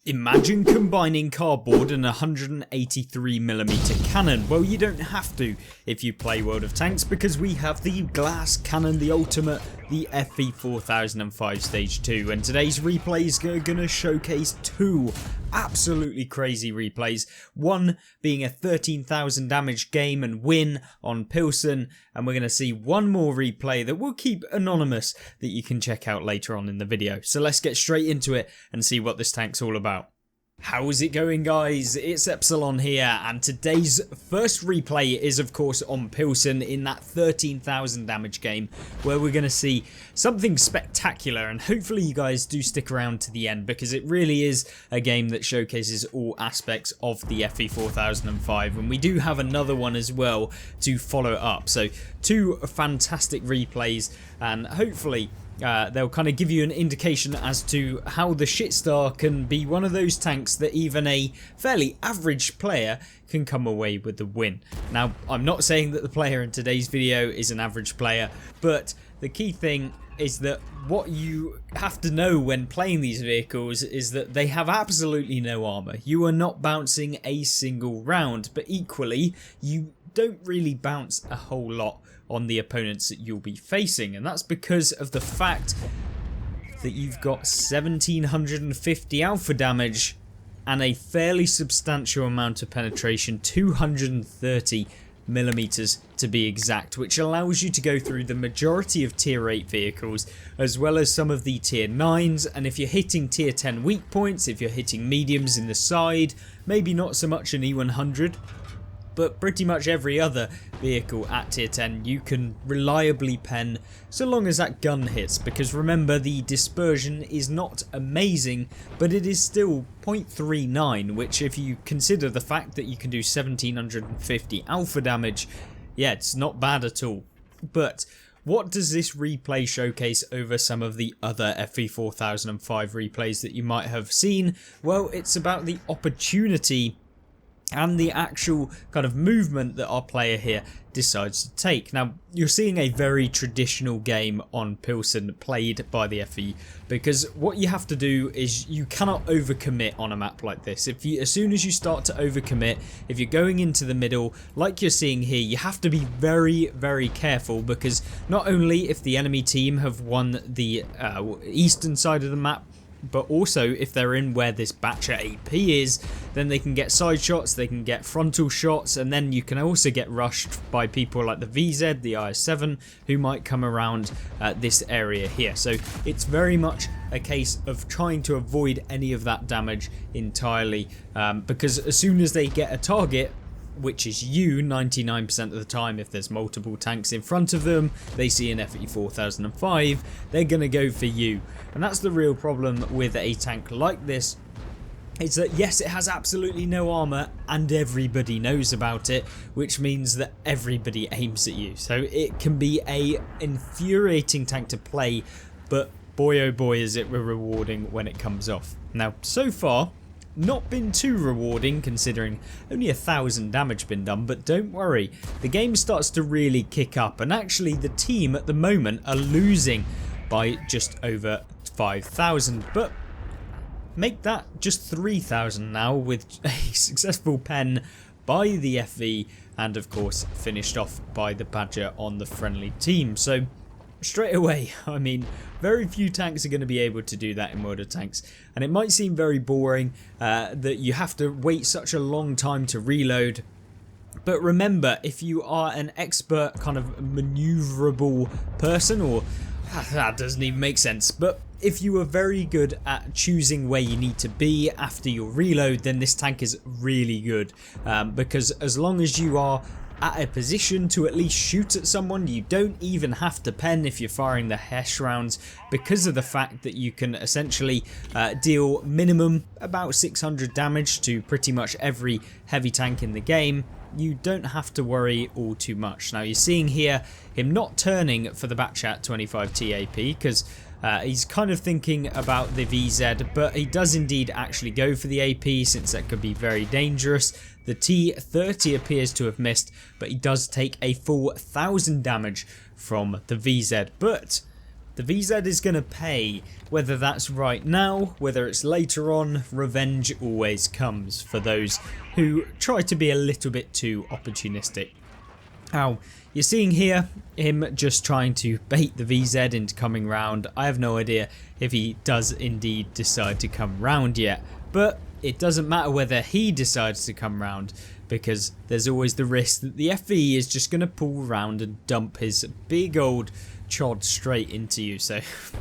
Imagine combining cardboard and a 183mm cannon. Well, you don't have to if you play World of Tanks, because we have the glass cannon, the ultimate, the FE 4005 Stage 2. And today's replays are going to showcase two absolutely crazy replays. One being a 13,000 damage game and win on Pilsen. And we're going to see one more replay that we'll keep anonymous that you can check out later on in the video. So let's get straight into it and see what this tank's all about. How is it going, guys? It's Epsilon here, and today's first replay is of course on Pilsen in that 13,000 damage game, where we're going to see something spectacular, and hopefully you guys do stick around to the end, because it really is a game that showcases all aspects of the FE 4005, and we do have another one as well to follow up. So two fantastic replays, and hopefully they'll kind of give you an indication as to how the Shitstar can be one of those tanks that even a fairly average player can come away with the win. Now, I'm not saying that the player in today's video is an average player, but the key thing is that what you have to know when playing these vehicles is that they have absolutely no armor. You are not bouncing a single round, but equally, you don't really bounce a whole lot on the opponents that you'll be facing, and that's because of the fact that you've got 1750 alpha damage and a fairly substantial amount of penetration, 230mm to be exact, which allows you to go through the majority of tier 8 vehicles as well as some of the tier 9s, and if you're hitting tier 10 weak points, if you're hitting mediums in the side, maybe not so much an E100, but pretty much every other vehicle at tier 10 you can reliably pen so long as that gun hits, because remember, the dispersion is not amazing, but it is still 0.39, which if you consider the fact that you can do 1750 alpha damage, yeah, it's not bad at all. But what does this replay showcase over some of the other FE 4005 replays that you might have seen? Well, it's about the opportunity and the actual kind of movement that our player here decides to take. Now, you're seeing a very traditional game on Pilsen played by the FE, because what you have to do is you cannot overcommit on a map like this. As soon as you start to overcommit, if you're going into the middle like you're seeing here, you have to be very, very careful, because not only if the enemy team have won the eastern side of the map, but also if they're in where this Batcher AP is, then they can get side shots, they can get frontal shots, and then you can also get rushed by people like the VZ, the IS-7, who might come around this area here. So it's very much a case of trying to avoid any of that damage entirely, because as soon as they get a target, which is you 99% of the time, if there's multiple tanks in front of them, they see an FE 4005, they're going to go for you. And that's the real problem with a tank like this, is that yes, it has absolutely no armor and everybody knows about it, which means that everybody aims at you. So it can be a infuriating tank to play, but boy oh boy is it rewarding when it comes off. Now, so far, not been too rewarding considering only 1,000 damage been done, but don't worry, the game starts to really kick up, and actually the team at the moment are losing by just over 5,000, but make that just 3,000 now with a successful pen by the FE, and of course finished off by the Badger on the friendly team. So straight away, I mean, very few tanks are going to be able to do that in World of Tanks, and it might seem very boring that you have to wait such a long time to reload. But remember, if you are an expert kind of maneuverable person, or that doesn't even make sense, but if you are very good at choosing where you need to be after your reload, then this tank is really good, because as long as you are at a position to at least shoot at someone, you don't even have to pen if you're firing the Hesh rounds, because of the fact that you can essentially deal minimum about 600 damage to pretty much every heavy tank in the game. You don't have to worry all too much. Now, you're seeing here him not turning for the Batchat 25 TAP, because he's kind of thinking about the VZ, but he does indeed actually go for the AP, since that could be very dangerous. The T30 appears to have missed, but he does take a full 1,000 damage from the VZ. But the VZ is going to pay, whether that's right now, whether it's later on. Revenge always comes for those who try to be a little bit too opportunistic. Now, you're seeing here him just trying to bait the VZ into coming round. I have no idea if he does indeed decide to come round yet, but it doesn't matter whether he decides to come round, because there's always the risk that the FE is just going to pull round and dump his big old chod straight into you. So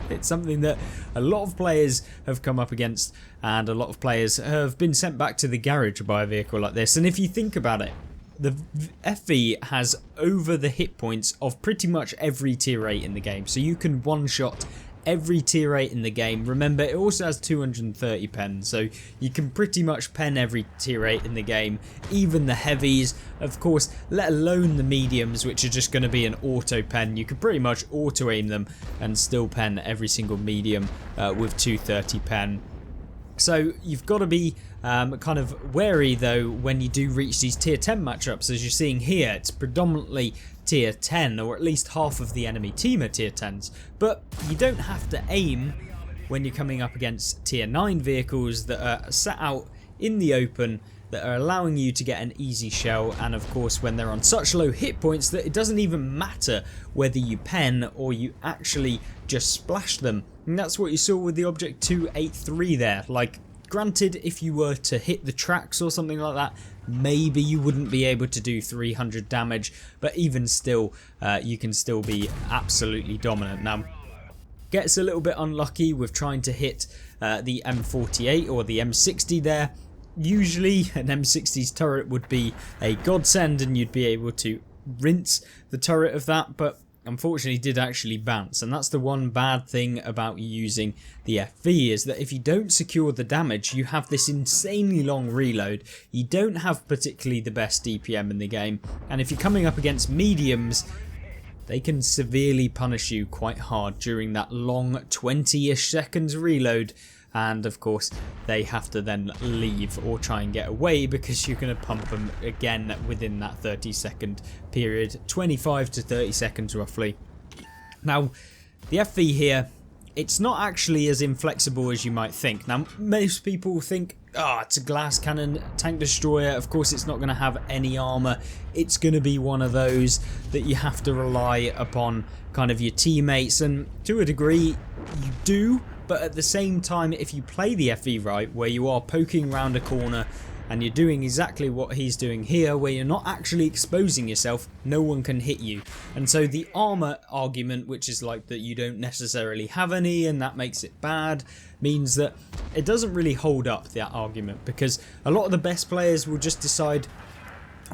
it's something that a lot of players have come up against, and a lot of players have been sent back to the garage by a vehicle like this. And if you think about it, the FE has over the hit points of pretty much every tier 8 in the game, so you can one-shot every tier 8 in the game. Remember, it also has 230 pen, so you can pretty much pen every tier 8 in the game, even the heavies, of course, let alone the mediums, which are just going to be an auto pen. You can pretty much auto aim them and still pen every single medium with 230 pen. So you've got to be kind of wary though when you do reach these tier 10 matchups. As you're seeing here, it's predominantly tier 10, or at least half of the enemy team are tier 10s, but you don't have to aim when you're coming up against tier 9 vehicles that are sat out in the open, that are allowing you to get an easy shell, and of course when they're on such low hit points that it doesn't even matter whether you pen or you actually just splash them. And that's what you saw with the Object 283 there. Like, granted, if you were to hit the tracks or something like that, maybe you wouldn't be able to do 300 damage, but even still, you can still be absolutely dominant. Now, gets a little bit unlucky with trying to hit the M48 or the M60 there. Usually an M60's turret would be a godsend and you'd be able to rinse the turret of that, but unfortunately did actually bounce. And that's the one bad thing about using the FV, is that if you don't secure the damage, you have this insanely long reload. You don't have particularly the best DPM in the game, and if you're coming up against mediums, they can severely punish you quite hard during that long 20-ish seconds reload. And of course they have to then leave or try and get away, because you're going to pump them again within that 30-second period, 25 to 30 seconds roughly. Now the FV here, it's not actually as inflexible as you might think. Now most people think, oh, it's a glass cannon tank destroyer, of course it's not going to have any armor, it's going to be one of those that you have to rely upon kind of your teammates, and to a degree you do. But at the same time, if you play the FE right, where you are poking around a corner and you're doing exactly what he's doing here, where you're not actually exposing yourself, no one can hit you. And so the armor argument, which is like that you don't necessarily have any and that makes it bad, means that it doesn't really hold up, that argument, because a lot of the best players will just decide,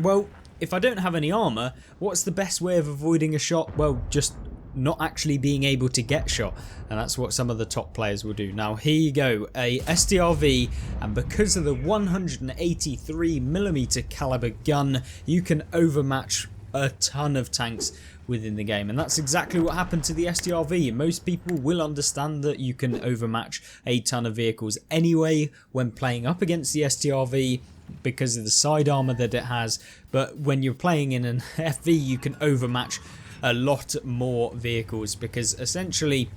well, if I don't have any armor, what's the best way of avoiding a shot? Well, just not actually being able to get shot, and that's what some of the top players will do. Now here you go, a STRV, and because of the 183mm caliber gun, you can overmatch a ton of tanks within the game, and that's exactly what happened to the STRV. Most people will understand that you can overmatch a ton of vehicles anyway when playing up against the STRV, because of the side armor that it has, but when you're playing in an FV, you can overmatch a lot more vehicles, because essentially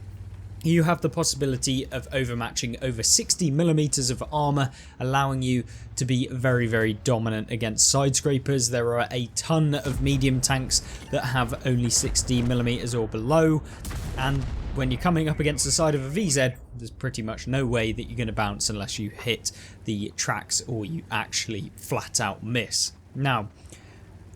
you have the possibility of overmatching over 60mm of armor, allowing you to be very, very dominant against side scrapers. There are a ton of medium tanks that have only 60mm or below, and when you're coming up against the side of a VZ, there's pretty much no way that you're going to bounce unless you hit the tracks or you actually flat out miss. Now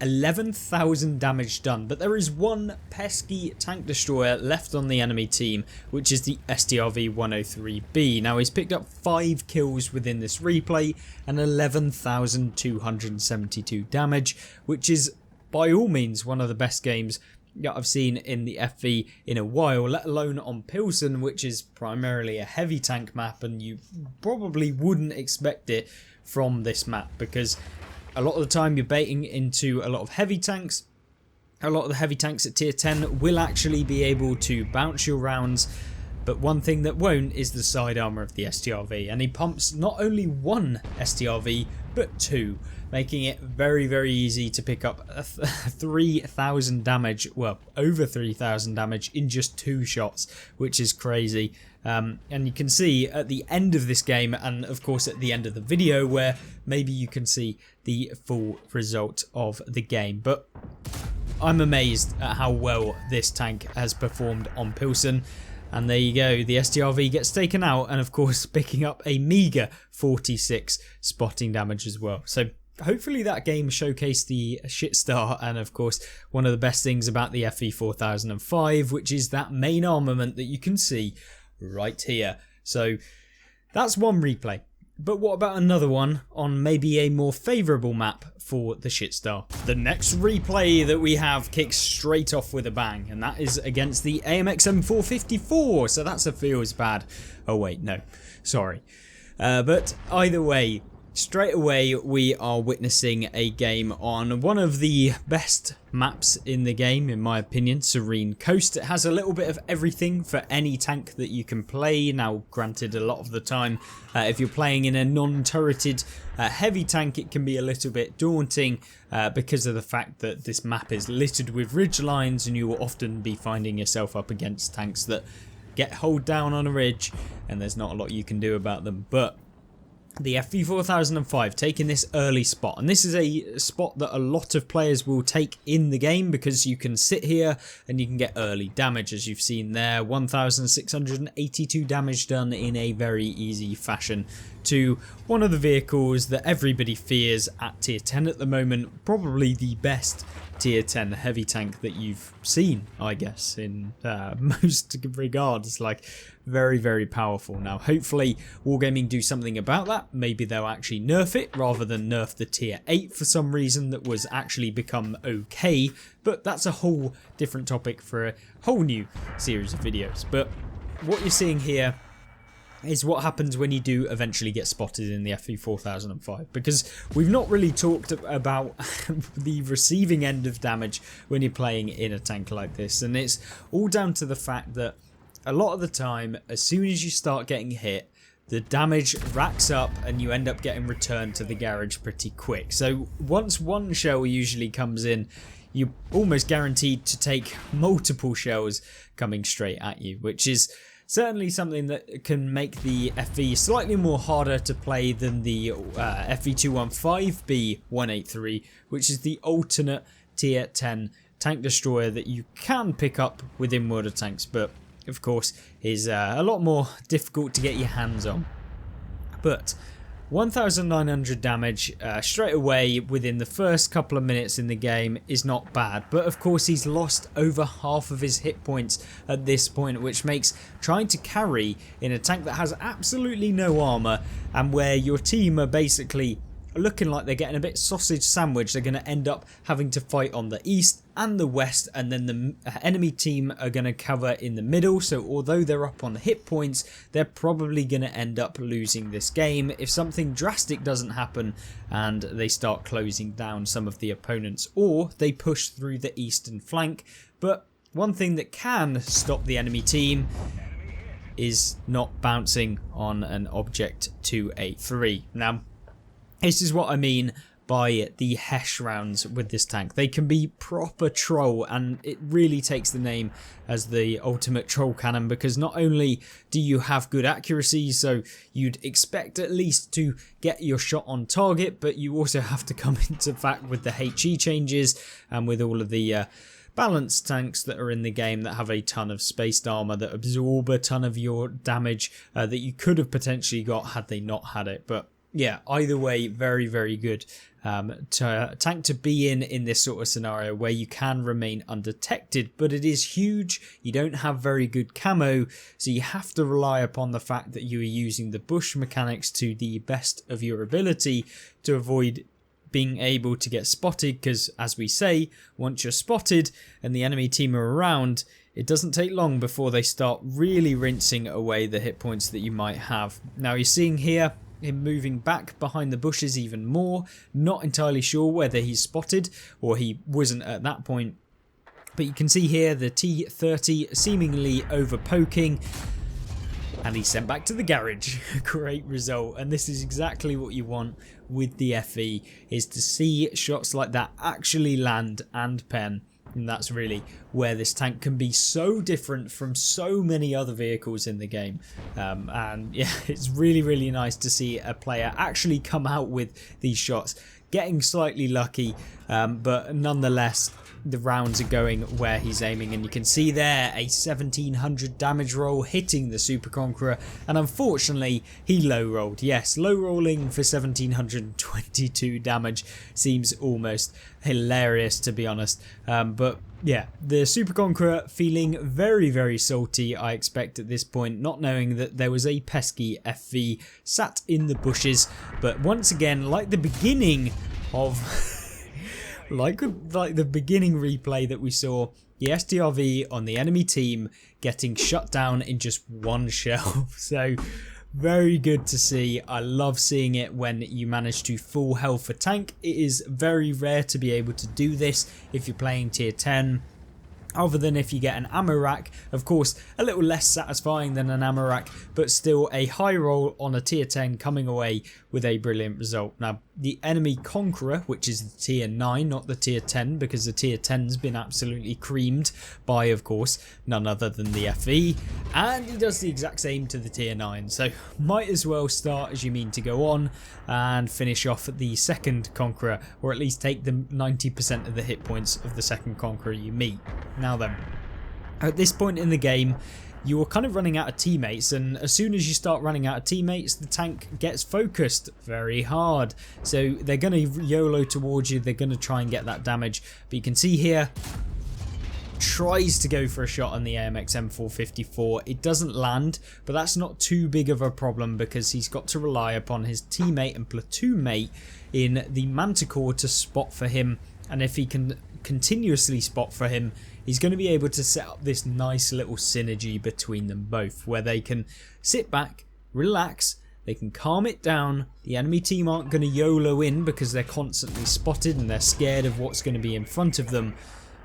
11,000 damage done, but there is one pesky tank destroyer left on the enemy team, which is the STRV 103B. Now he's picked up 5 kills within this replay and 11,272 damage, which is by all means one of the best games that I've seen in the FV in a while, let alone on Pilsen, which is primarily a heavy tank map, and you probably wouldn't expect it from this map, because a lot of the time you're baiting into a lot of heavy tanks. A lot of the heavy tanks at tier 10 will actually be able to bounce your rounds But one thing that won't is the side armor of the STRV, and he pumps not only one STRV but two, making it very, very easy to pick up 3,000 damage, well, over 3,000 damage in just 2 shots, which is crazy. And you can see at the end of this game, and of course at the end of the video, where maybe you can see the full result of the game. But I'm amazed at how well this tank has performed on Pilsen. And there you go, the STRV gets taken out, and of course picking up a meager 46 spotting damage as well. So hopefully that game showcased the shitstar, and of course one of the best things about the FE 4005, which is that main armament that you can see right here. So that's one replay. But what about another one on maybe a more favourable map for the shitstar? The next replay that we have kicks straight off with a bang, and that is against the AMX M454, so that's a feels bad. Oh wait, no, sorry. But either way, straight away we are witnessing a game on one of the best maps in the game, in my opinion, Serene Coast. It has a little bit of everything for any tank that you can play. Now granted, a lot of the time if you're playing in a non-turreted heavy tank, it can be a little bit daunting because of the fact that this map is littered with ridge lines, and you will often be finding yourself up against tanks that get hulled down on a ridge and there's not a lot you can do about them. But the FE 4005 taking this early spot, and this is a spot that a lot of players will take in the game because you can sit here and you can get early damage, as you've seen there. 1,682 damage done in a very easy fashion to one of the vehicles that everybody fears at tier 10 at the moment, probably the best tier 10 heavy tank that you've seen, I guess, in most regards. Like, very, very powerful. Now hopefully Wargaming do something about that. Maybe they'll actually nerf it rather than nerf the tier 8 for some reason that was actually become okay, but that's a whole different topic for a whole new series of videos. But what you're seeing here is what happens when you do eventually get spotted in the FE 4005, because we've not really talked about the receiving end of damage when you're playing in a tank like this, and it's all down to the fact that a lot of the time, as soon as you start getting hit, the damage racks up and you end up getting returned to the garage pretty quick. So once one shell usually comes in, you're almost guaranteed to take multiple shells coming straight at you, which is certainly something that can make the FE slightly more harder to play than the FE 215B183, which is the alternate tier 10 tank destroyer that you can pick up within World of Tanks, but of course is a lot more difficult to get your hands on. But 1,900 damage straight away within the first couple of minutes in the game is not bad, but of course he's lost over half of his hit points at this point, which makes trying to carry in a tank that has absolutely no armor and where your team are basically looking like they're getting a bit sausage sandwich. They're going to end up having to fight on the east and the west, and then the enemy team are going to cover in the middle. So although they're up on hit points, they're probably going to end up losing this game if something drastic doesn't happen and they start closing down some of the opponents, or they push through the eastern flank. But one thing that can stop the enemy team is not bouncing on an object 283. Now, this is what I mean by the Hesh rounds with this tank. They can be proper troll, and it really takes the name as the ultimate troll cannon, because not only do you have good accuracy, so you'd expect at least to get your shot on target, but you also have to come into fact with the HE changes and with all of the balanced tanks that are in the game that have a ton of spaced armor that absorb a ton of your damage that you could have potentially got had they not had it. But yeah, either way, very, very good tank to be in this sort of scenario where you can remain undetected, but it is huge. You don't have very good camo, so you have to rely upon the fact that you are using the bush mechanics to the best of your ability to avoid being able to get spotted, because as we say, once you're spotted and the enemy team are around, it doesn't take long before they start really rinsing away the hit points that you might have. Now you're seeing here him moving back behind the bushes even more. Not entirely sure whether he's spotted or he wasn't at that point. But you can see here the T-30 seemingly over poking. and he's sent back to the garage. Great result, and this is exactly what you want with the FE, is to see shots like that actually land and pen. And that's really where this tank can be so different from so many other vehicles in the game. And yeah, it's really nice to see a player actually come out with these shots, getting slightly lucky, but nonetheless the rounds are going where he's aiming, and you can see there a 1700 damage roll hitting the Super Conqueror, and unfortunately he low rolled. Yes, low rolling for 1722 damage seems almost hilarious, to be honest, but yeah, the Super Conqueror feeling very salty, I expect, at this point, not knowing that there was a pesky FV sat in the bushes. But once again, like the beginning of like the beginning replay that we saw, the STRV on the enemy team getting shut down in just one shell. So very good to see. I love seeing it when you manage to full health a tank. It is very rare to be able to do this if you're playing tier 10. Other than if you get an ammo rack, of course a little less satisfying than an ammo rack, but still a high roll on a tier 10 coming away with a brilliant result. Now the enemy Conqueror, which is the tier 9, not the tier 10, because the tier 10's been absolutely creamed by, of course, none other than the FE, and he does the exact same to the tier 9, so might as well start as you mean to go on and finish off the second Conqueror, or at least take the 90% of the hit points of the second Conqueror you meet. Now then, at this point in the game, you're kind of running out of teammates, and as soon as you start running out of teammates, the tank gets focused very hard. So they're going to YOLO towards you, they're going to try and get that damage. But you can see here, tries to go for a shot on the AMX M454. It doesn't land, but that's not too big of a problem because he's got to rely upon his teammate and platoon mate in the Manticore to spot for him. And if he can continuously spot for him, he's going to be able to set up this nice little synergy between them both, where they can sit back, relax, they can calm it down. The enemy team aren't going to YOLO in because they're constantly spotted and they're scared of what's going to be in front of them.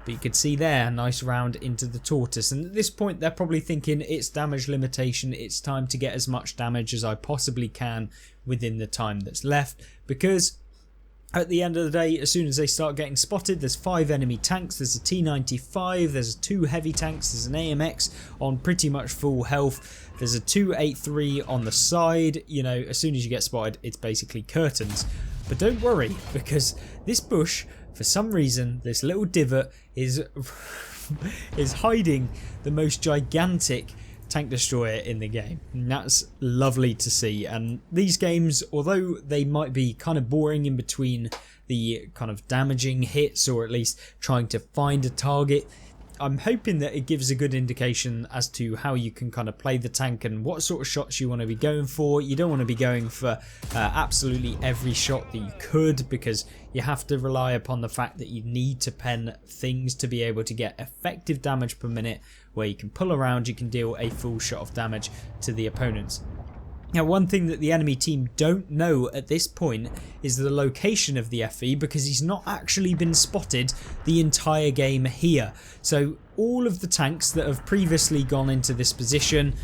But you could see there, a nice round into the Tortoise, and at this point they're probably thinking it's damage limitation, it's time to get as much damage as I possibly can within the time that's left, because at the end of the day, as soon as they start getting spotted, there's 5 enemy tanks, there's a T95, there's 2 heavy tanks, there's an AMX on pretty much full health, there's a 283 on the side. You know, as soon as you get spotted, it's basically curtains. But don't worry, because this bush, for some reason, this little divot is hiding the most gigantic tank destroyer in the game, and that's lovely to see. And these games, although they might be kind of boring in between the kind of damaging hits, or at least trying to find a target, I'm hoping that it gives a good indication as to how you can kind of play the tank and what sort of shots you want to be going for. You don't want to be going for absolutely every shot that you could, because you have to rely upon the fact that you need to pen things to be able to get effective damage per minute, where you can pull around, you can deal a full shot of damage to the opponents. Now, one thing that the enemy team don't know at this point is the location of the FE, because he's not actually been spotted the entire game here. So all of the tanks that have previously gone into this position,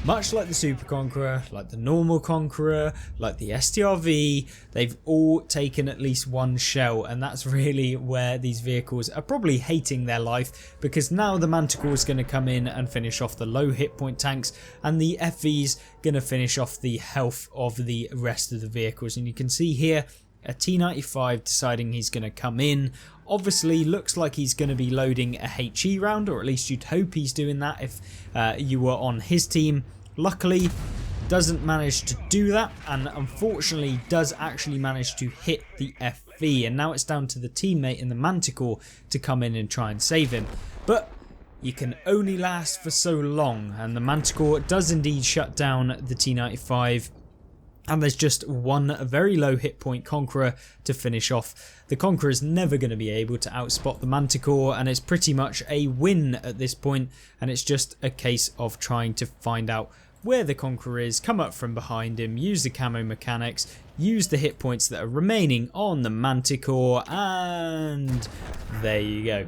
much like the Super Conqueror, like the normal Conqueror, like the STRV, they've all taken at least one shell, and that's really where these vehicles are probably hating their life, because now the Manticore is going to come in and finish off the low hit point tanks, and the FV's going to finish off the health of the rest of the vehicles. And you can see here a T95 deciding he's going to come in. Obviously looks like he's going to be loading a HE round, or at least you'd hope he's doing that if you were on his team. Luckily doesn't manage to do that, and unfortunately does actually manage to hit the FV, and now it's down to the teammate in the Manticore to come in and try and save him. But you can only last for so long, and the Manticore does indeed shut down the T95. And there's just one very low hit point Conqueror to finish off. The Conqueror is never going to be able to outspot the Manticore, and it's pretty much a win at this point, and it's just a case of trying to find out where the Conqueror is, come up from behind him, use the camo mechanics, use the hit points that are remaining on the Manticore, and there you go.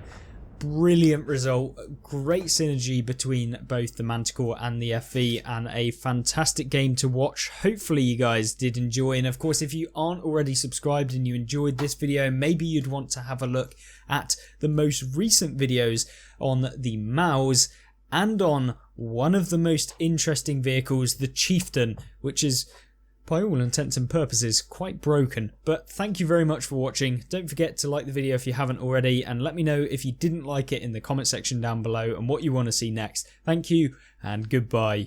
brilliant result, great synergy between both the Manticore and the FV, and a fantastic game to watch. Hopefully you guys did enjoy, and of course if you aren't already subscribed and you enjoyed this video, maybe you'd want to have a look at the most recent videos on the Mouse and on one of the most interesting vehicles, the Chieftain, which is by all intents and purposes quite broken. But thank you very much for watching. Don't forget to like the video if you haven't already, and let me know if you didn't like it in the comment section down below and what you want to see next. Thank you and goodbye.